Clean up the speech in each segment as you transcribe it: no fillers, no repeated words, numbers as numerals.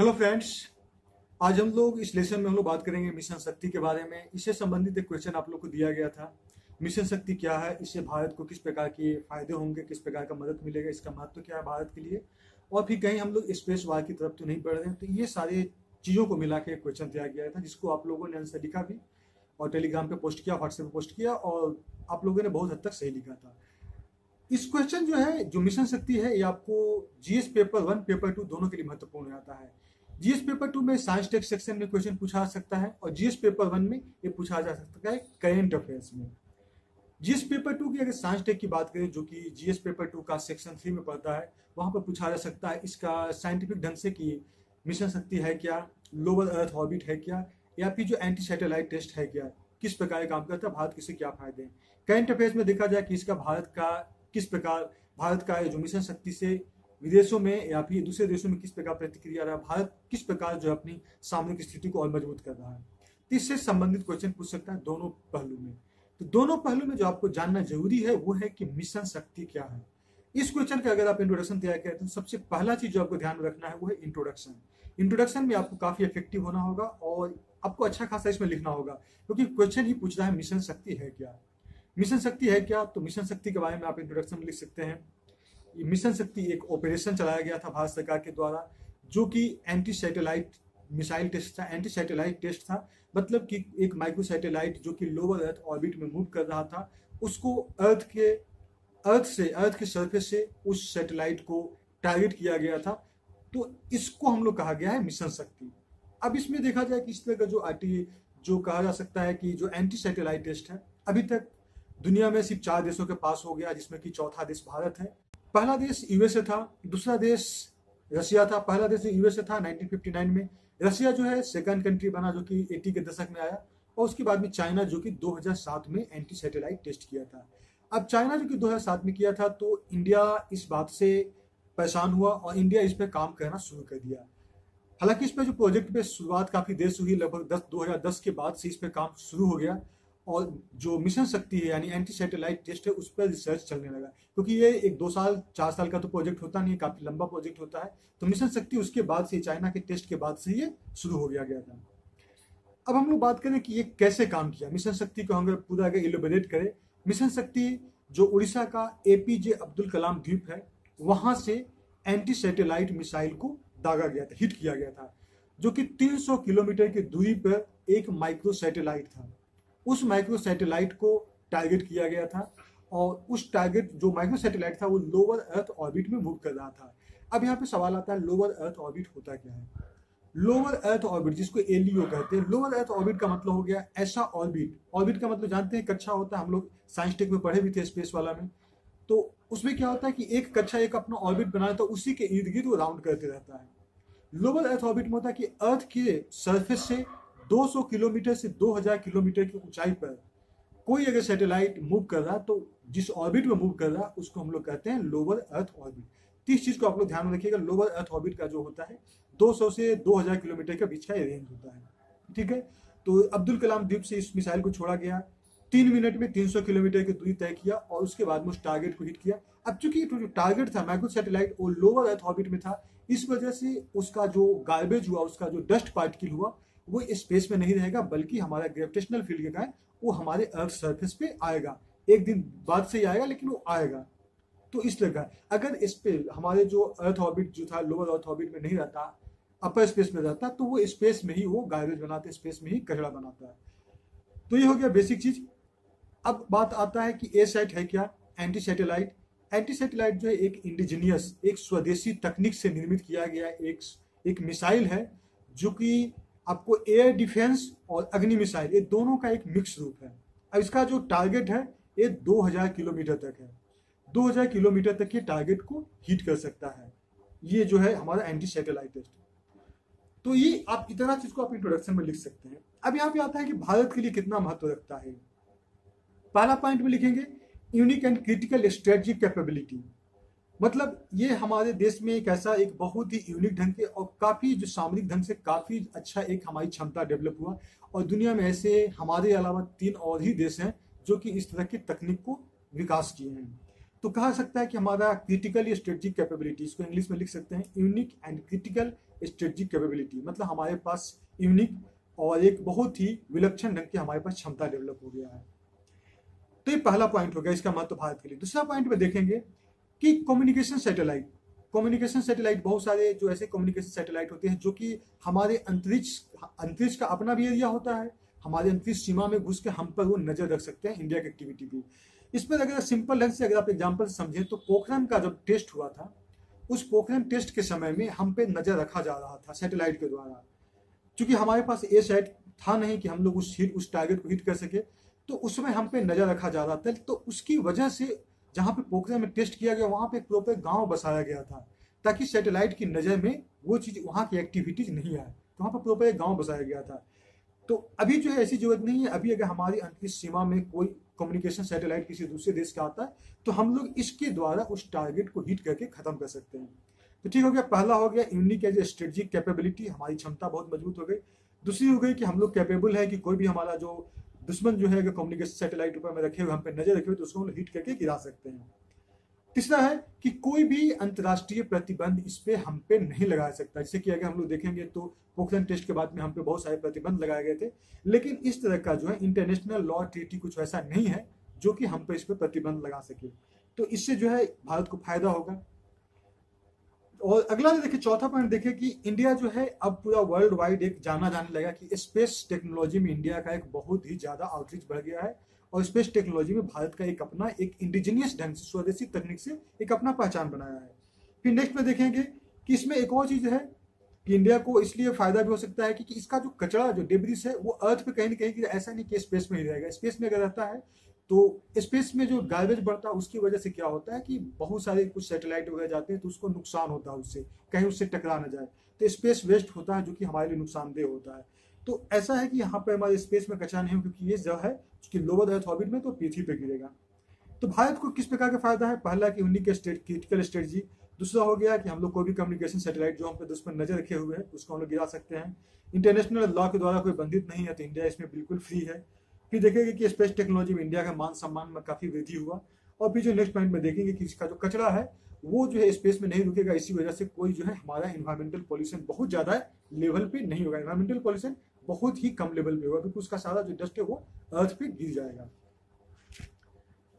Hello friends. आज हम लोग इस लेसन में बात करेंगे मिशन शक्ति के बारे में। इससे संबंधित एक क्वेश्चन आप लोग को दिया गया था। मिशन शक्ति क्या है, इससे भारत को किस प्रकार के फायदे होंगे, किस प्रकार का मदद मिलेगा, इसका महत्व क्या है भारत के लिए, और फिर कहीं हम लोग स्पेस वार की तरफ तो नहीं बढ़ रहे हैं। तो ये सारे चीज़ों को मिला के एक क्वेश्चन दिया गया था, जिसको आप लोगों ने आंसर लिखा भी और टेलीग्राम पे पोस्ट किया, व्हाट्सएप पे पोस्ट किया, और आप लोगों ने बहुत हद तक सही लिखा था। इस क्वेश्चन जो है, जो मिशन शक्ति है, ये आपको जीएस पेपर 1 पेपर 2 दोनों के लिए महत्वपूर्ण आता है। जीएस पेपर 2 में साइंस टेक्स्ट सेक्शन में क्वेश्चन पूछा जा सकता है, और जीएस पेपर 1 में ये पूछा जा सकता है करेंट अफेयर्स में। जीएस पेपर 2 की अगर साइंस टेक की बात करें, जो कि जीएस पेपर 2 का सेक्शन 3 में पड़ता है, वहां पर पूछा जा सकता है इसका साइंटिफिक ढंग से कि मिशन शक्ति है क्या, लोअर अर्थ ऑर्बिट है क्या, या फिर जो एंटी सैटेलाइट टेस्ट है क्या, किस प्रकार काम करता है, भारत किसे क्या फायदे हैं। करेंट अफेयर्स में देखा जाए कि इसका भारत का किस प्रकार, भारत का जो मिशन शक्ति से विदेशों में या फिर दूसरे देशों में किस प्रकार प्रतिक्रिया रहा, भारत किस प्रकार जो अपनी सामरिक स्थिति को और मजबूत कर रहा है। तो इससे संबंधित क्वेश्चन पूछ सकता है दोनों पहलू में। तो दोनों पहलू में जो आपको जानना जरूरी है वो है कि मिशन शक्ति क्या है। इस क्वेश्चन का अगर आप इंट्रोडक्शन तैयार करते हैं तो सबसे पहला चीज जो आपको ध्यान में रखना है वो है इंट्रोडक्शन। इंट्रोडक्शन में आपको काफी इफेक्टिव होना होगा और आपको अच्छा खासा इसमें लिखना होगा, क्योंकि क्वेश्चन ही पूछ रहा है मिशन शक्ति है क्या। मिशन शक्ति है क्या, तो मिशन शक्ति के बारे में आप इंट्रोडक्शन में लिख सकते हैं। मिशन शक्ति एक ऑपरेशन चलाया गया था भारत सरकार के द्वारा, जो कि एंटी सैटेलाइट मिसाइल टेस्ट था। एंटी सैटेलाइट टेस्ट था मतलब कि एक माइक्रो सैटेलाइट जो कि लोअर अर्थ ऑर्बिट में मूव कर रहा था, उसको अर्थ के सरफेस से उस सैटेलाइट को टारगेट किया गया था। तो इसको हम लोग कहा गया है मिशन शक्ति। अब इसमें देखा जाए कि इस तरह का जो कहा जा सकता है कि जो एंटी सैटेलाइट टेस्ट है, अभी तक दुनिया में सिर्फ 4 देशों के पास हो गया, जिसमें कि चौथा देश भारत है। पहला देश यूएसए था, दूसरा देश रसिया था। पहला देश यूएसए था 1959 में, रसिया जो है सेकंड कंट्री बना जो कि 80 के दशक में आया, और उसके बाद में चाइना जो कि 2007 में एंटी सैटेलाइट टेस्ट किया था। अब चाइना जो कि 2007 में किया था, तो इंडिया इस बात से परेशान हुआ और इंडिया इस पर काम करना शुरू कर दिया। हालांकि इस पर जो प्रोजेक्ट पे शुरुआत काफी देर से हुई, लगभग 2010 के बाद से इस पर काम शुरू हो गया, और जो मिशन शक्ति है यानी एंटी सैटेलाइट टेस्ट है, उस पर रिसर्च चलने लगा, क्योंकि ये एक 2 साल 4 साल का तो प्रोजेक्ट होता नहीं है, काफी लंबा प्रोजेक्ट होता है। तो मिशन शक्ति उसके बाद से, चाइना के टेस्ट के बाद से ये शुरू हो गया था। अब हम लोग बात करें कि ये कैसे काम किया मिशन शक्ति को, हम पूरा अगर इलेबोरेट करें। मिशन शक्ति जो उड़ीसा का एपीजे अब्दुल कलाम द्वीप है, वहां से एंटी सैटेलाइट मिसाइल को दागा गया था, हिट किया गया था, जो कि 300 किलोमीटर की दूरी पर एक माइक्रो सैटेलाइट था। उस माइक्रो सैटेलाइट को टारगेट किया गया था, और उस टारगेट जो माइक्रो सैटेलाइट था वो लोअर अर्थ ऑर्बिट में मूव कर रहा था। अब यहाँ पे सवाल आता है, लोअर अर्थ ऑर्बिट होता क्या है। लोअर अर्थ ऑर्बिट, जिसको एलईओ कहते हैं, लोअर अर्थ ऑर्बिट का मतलब हो गया ऐसा ऑर्बिट। ऑर्बिट का मतलब जानते हैं, कक्षा होता है, हम लोग साइंस टेक में पढ़े भी थे, स्पेस वाला में। तो उसमें क्या होता है कि एक कक्षा एक अपना ऑर्बिट बनाया, तो उसी के इर्द गिर्द वो राउंड करते रहता है। लोअर अर्थ ऑर्बिट में होता है कि अर्थ के सरफेस से 200 किलोमीटर से 2000 किलोमीटर की ऊंचाई पर कोई अगर सैटेलाइट मूव कर रहा है, तो जिस ऑर्बिट में मूव कर रहा है उसको हम लोग कहते हैं लोअर अर्थ ऑर्बिट। तो इस चीज को आप लोग ध्यान में रखिएगा, लोअर अर्थ ऑर्बिट का जो होता है 200 से 2000 किलोमीटर के बीच का रेंज होता है। ठीक है, तो अब्दुल कलाम द्वीप से इस मिसाइल को छोड़ा गया, 3 मिनट में 300 किलोमीटर की दूरी तय किया, और उसके बाद में उस टारगेट को हिट किया। अब चूंकि जो टारगेट था माइक्रो सैटेलाइट, वो लोअर अर्थ ऑर्बिट में था, इस वजह से उसका जो गार्बेज हुआ, उसका जो डस्ट पार्टिकल हुआ, वो स्पेस में नहीं रहेगा, बल्कि हमारा ग्रेविटेशनल फील्ड के कारण वो हमारे अर्थ सरफेस पे आएगा। एक दिन बाद से ही आएगा, लेकिन वो आएगा। तो इस तरह का, अगर इस पे हमारे जो अर्थ ऑर्बिट जो था, लोअर अर्थ ऑर्बिट में नहीं रहता, अपर स्पेस में रहता, तो वो स्पेस में ही वो गार्बेज बनाते, स्पेस में ही कचरा बनाता है। तो ये हो गया बेसिक चीज। अब बात आता है कि ए सैट है क्या, एंटी सैटेलाइट। एंटी सैटेलाइट जो है एक इंडिजीनियस, एक स्वदेशी तकनीक से निर्मित किया गया एक मिसाइल है, जो कि आपको एयर डिफेंस और अग्नि मिसाइल, ये दोनों का एक मिक्स रूप है। अब इसका जो टारगेट है ये 2000 किलोमीटर तक है, 2000 किलोमीटर तक ये टारगेट को हिट कर सकता है। ये जो है हमारा एंटी सैटेलाइट टेस्ट। तो ये आप इतना चीज को आप इंट्रोडक्शन में लिख सकते हैं। अब यहाँ पे आता है कि भारत के लिए कितना महत्व रखता है। पहला पॉइंट में लिखेंगे unique and critical strategic capability, मतलब ये हमारे देश में एक ऐसा एक बहुत ही यूनिक ढंग के और काफी जो सामरिक ढंग से काफी अच्छा एक हमारी क्षमता डेवलप हुआ, और दुनिया में ऐसे हमारे अलावा 3 और ही देश हैं जो कि इस तरह की तकनीक को विकास किए हैं। तो कहा सकता है कि हमारा क्रिटिकल स्ट्रेटेजिक कैपेबिलिटी, इसको इंग्लिश में लिख सकते हैं unique and critical strategic capability, मतलब हमारे पास यूनिक और एक बहुत ही विलक्षण ढंग की हमारे पास क्षमता डेवलप हो गया है। तो ये पहला पॉइंट हो गया इसका महत्व भारत के लिए। दूसरा पॉइंट में देखेंगे कि कम्युनिकेशन सैटेलाइट बहुत सारे जो ऐसे कम्युनिकेशन सैटेलाइट होते हैं जो कि हमारे अंतरिक्ष का अपना भी एरिया होता है, हमारे अंतरिक्ष सीमा में घुस के हम पर वो नजर रख सकते हैं इंडिया की एक्टिविटी भी। इस पर अगर सिंपल ढंग से अगर आप एग्जाम्पल से समझें तो पोखरण का जब टेस्ट हुआ था, उस पोखरण टेस्ट के समय में हम पे नजर रखा जा रहा था सैटेलाइट के द्वारा। क्योंकि हमारे पास ए सैट था नहीं कि हम लोग उस टारगेट को हिट कर सके, तो उसमें हम पे नजर रखा जा रहा था। तो उसकी वजह से जहां पे पोखरण में टेस्ट किया गया वहां पे एक प्रॉपर गांव बसाया गया था, ताकि सैटेलाइट की नजर में वो चीज वहां की एक्टिविटीज नहीं आए, तो वहां पर प्रॉपर एक गांव बसाया गया था। तो अभी जो है ऐसी जरूरत नहीं है। अभी अगर हमारी अंतरिक्ष सीमा में कोई कम्युनिकेशन सैटेलाइट किसी दूसरे देश का आता है तो हम लोग इसके द्वारा उस टारगेट को हिट करके खत्म कर सकते हैं। तो ठीक हो गया, पहला हो गया यूनिक एज स्ट्रेटेजिक कैपेबिलिटी, हमारी क्षमता बहुत मजबूत हो गई। दूसरी हो गई कि हम लोग कैपेबल है कि कोई भी हमारा जो दुश्मन जो है कम्युनिकेशन सैटेलाइट ऊपर में रखे हुए, हम पे नजर रखे हुए, तो उसको हम हिट करके गिरा सकते हैं। तीसरा है कि कोई भी अंतर्राष्ट्रीय प्रतिबंध इस पे हम पे नहीं लगा सकता। जैसे कि अगर हम लोग देखेंगे तो पोखरण टेस्ट के बाद में हम पे बहुत सारे प्रतिबंध लगाए गए थे, लेकिन इस तरह का जो है इंटरनेशनल लॉ ट्रीटी कुछ ऐसा नहीं है जो कि हम पे इस पे प्रतिबंध लगा सके। तो इससे जो है भारत को फायदा होगा। और अगला देखिए, चौथा पॉइंट देखिए कि इंडिया जो है अब पूरा वर्ल्ड वाइड एक जाना जाने लगा कि स्पेस टेक्नोलॉजी में इंडिया का एक बहुत ही ज्यादा आउटरीच बढ़ गया है, और स्पेस टेक्नोलॉजी में भारत का एक अपना एक इंडिजीनियस ढंग से स्वदेशी तकनीक से एक अपना पहचान बनाया है। फिर नेक्स्ट में देखेंगे कि इसमें एक और चीज है कि इंडिया को इसलिए फायदा भी हो सकता है कि इसका जो कचरा जो डेब्रिस है वो अर्थ पे कहीं ना कहीं, ऐसा नहीं कि स्पेस में ही रहेगा। स्पेस में अगर रहता है तो स्पेस में जो गार्बेज बढ़ता है उसकी वजह से क्या होता है कि बहुत सारे कुछ सैटेलाइट वगैरह जाते हैं तो उसको नुकसान होता है, उससे कहीं उससे टकरा ना जाए, तो स्पेस वेस्ट होता है जो कि हमारे लिए नुकसानदेह होता है। तो ऐसा है कि यहाँ पे हमारे स्पेस में कचरा नहीं हो, क्योंकि ये जो है कि लोअर अर्थ ऑर्बिट में तो पृथ्वी पे गिरेगा। तो भारत को किस प्रकार का फायदा है? पहला कि यूनिक क्रिटिकल स्ट्रेटजी। दूसरा हो गया कि हम लोग कोई भी कम्युनिकेशन सैटेलाइट जो हम पे दुश्मन नजर रखे हुए हैं उसको हम लोग गिरा सकते हैं। इंटरनेशनल लॉ के द्वारा कोई बंधित नहीं है, तो इंडिया इसमें बिल्कुल फ्री है। फिर देखेंगे कि स्पेस टेक्नोलॉजी में इंडिया का मान सम्मान में काफी वृद्धि हुआ। और फिर जो नेक्स्ट पॉइंट में देखेंगे कि इसका जो कचरा है वो जो है स्पेस में नहीं रुकेगा, इसी वजह से कोई जो है हमारा इन्वायरमेंटल पॉल्यूशन बहुत ज्यादा लेवल पे नहीं होगा। इन्वायरमेंटल पॉल्यूशन बहुत ही कम लेवल पे होगा, क्योंकि उसका सारा जो डस्ट है वो अर्थ पे गिर जाएगा।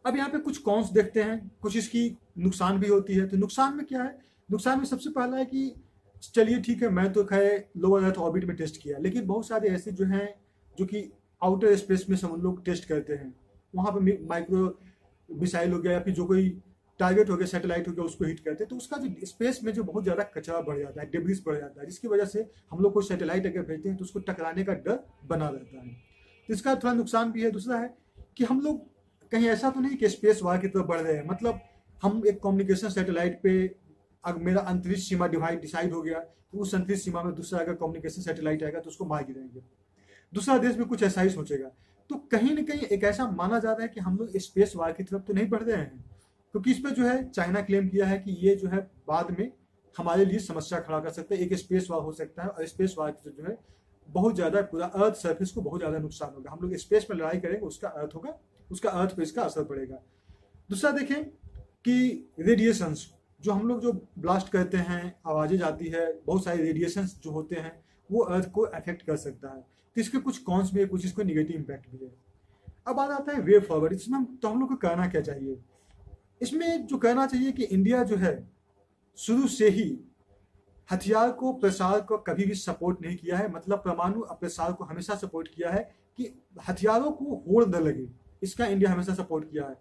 अब यहाँ पे कुछ कॉन्स देखते हैं, कुछ इसकी नुकसान भी होती है। तो नुकसान में क्या है? नुकसान में सबसे पहला है कि चलिए ठीक है, मैं तो खैर लोअर अर्थ ऑर्बिट में टेस्ट किया, लेकिन बहुत सारे ऐसे जो हैं जो कि आउटर स्पेस में हम लोग टेस्ट करते हैं, वहाँ पे माइक्रो मिसाइल हो गया या फिर जो कोई टारगेट हो गया, सैटेलाइट हो गया, उसको हिट करते हैं, तो उसका जो स्पेस में जो बहुत ज्यादा कचरा बढ़ जाता है, डेब्रिस बढ़ जाता है, जिसकी वजह से हम लोग कोई सैटेलाइट अगर भेजते हैं तो उसको टकराने का डर बना रहता है। तो इसका थोड़ा नुकसान भी है। दूसरा है कि हम लोग कहीं ऐसा तो नहीं कि स्पेस वार की तरफ बढ़ रहे हैं, मतलब हम एक कम्युनिकेशन सैटेलाइट पे अगर मेरा अंतरिक्ष सीमा डिसाइड हो गया तो उस अंतरिक्ष सीमा में दूसरा अगर कम्युनिकेशन सैटेलाइट आएगा तो उसको मार गिराएंगे। दूसरा देश भी कुछ ऐसा ही सोचेगा। तो कहीं ना कहीं एक ऐसा माना जा रहा है कि हम लोग स्पेस वार की तरफ तो नहीं बढ़ रहे हैं, क्योंकि इस पर जो है चाइना क्लेम किया है कि ये जो है बाद में हमारे लिए समस्या खड़ा कर सकता है, एक स्पेस वार हो सकता है, और स्पेस वार से जो है बहुत ज्यादा पूरा अर्थ सरफेस को बहुत ज्यादा नुकसान होगा। हम लोग स्पेस में लड़ाई करेंगे, उसका अर्थ होगा, उसका अर्थ पे इसका असर पड़ेगा। दूसरा देखें कि रेडिएशंस जो हम लोग जो ब्लास्ट करते हैं, आवाजें जाती है, बहुत सारे रेडिएशंस जो होते हैं वो अर्थ को अफेक्ट कर सकता है। तो इसके कुछ कॉन्स भी है, कुछ इसको निगेटिव इम्पैक्ट भी है। अब बात आता है वे फॉरवर्ड, इसमें हम लोग को करना क्या चाहिए? इसमें जो करना चाहिए कि इंडिया जो है शुरू से ही हथियार को प्रसार को कभी भी सपोर्ट नहीं किया है, मतलब परमाणु प्रसार को हमेशा सपोर्ट किया है कि हथियारों को होड़ न लगे, इसका इंडिया हमेशा सपोर्ट किया है।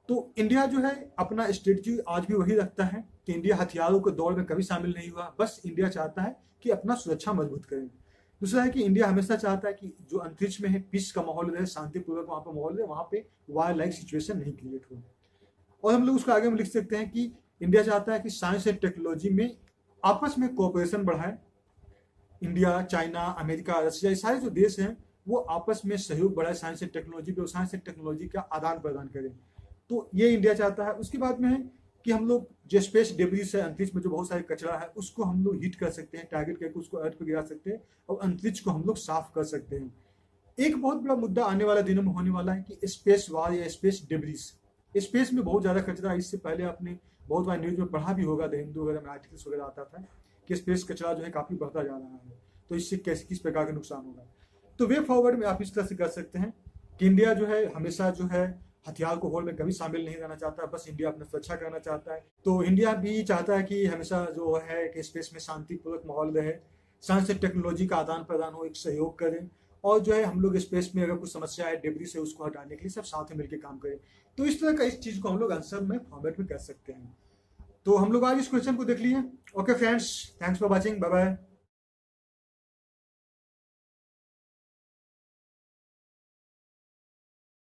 तो इंडिया जो है अपना स्ट्रेटजी आज भी वही रखता है कि इंडिया हथियारों के दौड़ में कभी शामिल नहीं हुआ, बस इंडिया चाहता है कि अपना सुरक्षा मजबूत करें। दूसरा है कि इंडिया हमेशा चाहता है कि जो अंतरिक्ष में है पीस का माहौल रहे, शांतिपूर्वक वहां पर माहौल रहे, वहां पे वार लाइक सिचुएशन नहीं क्रिएट हो। और हम लोग उसको आगे में लिख सकते हैं कि इंडिया चाहता है कि साइंस एंड टेक्नोलॉजी में आपस में कोऑपरेशन बढ़ाए। इंडिया, चाइना, अमेरिका, रशिया, ये सारे जो देश हैं वो आपस में सहयोग बढ़ाए साइंस एंड टेक्नोलॉजी पे, और साइंस एंड टेक्नोलॉजी का आदान प्रदान करें। तो ये इंडिया चाहता है। उसके बाद में है कि हम लोग जो स्पेस डेब्रिस है, अंतरिक्ष में जो बहुत सारे कचरा है, उसको हम लोग हिट कर सकते हैं, टारगेट करके उसको अर्थ पे गिरा सकते हैं, और अंतरिक्ष को हम लोग साफ कर सकते हैं। एक बहुत बड़ा मुद्दा आने वाले दिनों में होने वाला है कि स्पेस वार या स्पेस डेब्रिस। स्पेस में बहुत ज्यादा कचरा है, इससे पहले आपने बहुत बार न्यूज में पढ़ा भी होगा, द हिंदू वगैरह में आर्टिकल्स वगैरह आता था कि स्पेस कचरा जो है काफी बढ़ता जा रहा है, तो इससे कैसे किस प्रकार का नुकसान होगा। तो वे फॉरवर्ड में आप इस तरह से कर सकते हैं कि इंडिया जो है हमेशा जो है हथियार को होड़ में कभी शामिल नहीं रहना चाहता, बस इंडिया अपना सुरक्षा करना चाहता है। तो इंडिया भी चाहता है कि हमेशा जो है कि स्पेस में शांतिपूर्वक माहौल रहे, साइंस एंड टेक्नोलॉजी का आदान प्रदान हो, एक सहयोग करें, और जो है हम लोग स्पेस में अगर कुछ समस्या है डेब्री से उसको हटाने के लिए सब साथ में मिलकर काम करें। तो इस तरह का इस चीज को हम लोग आंसर में फॉर्मेट में कर सकते हैं। तो हम लोग आज इस क्वेश्चन को देख लिए। Okay friends, thanks for watching, bye bye.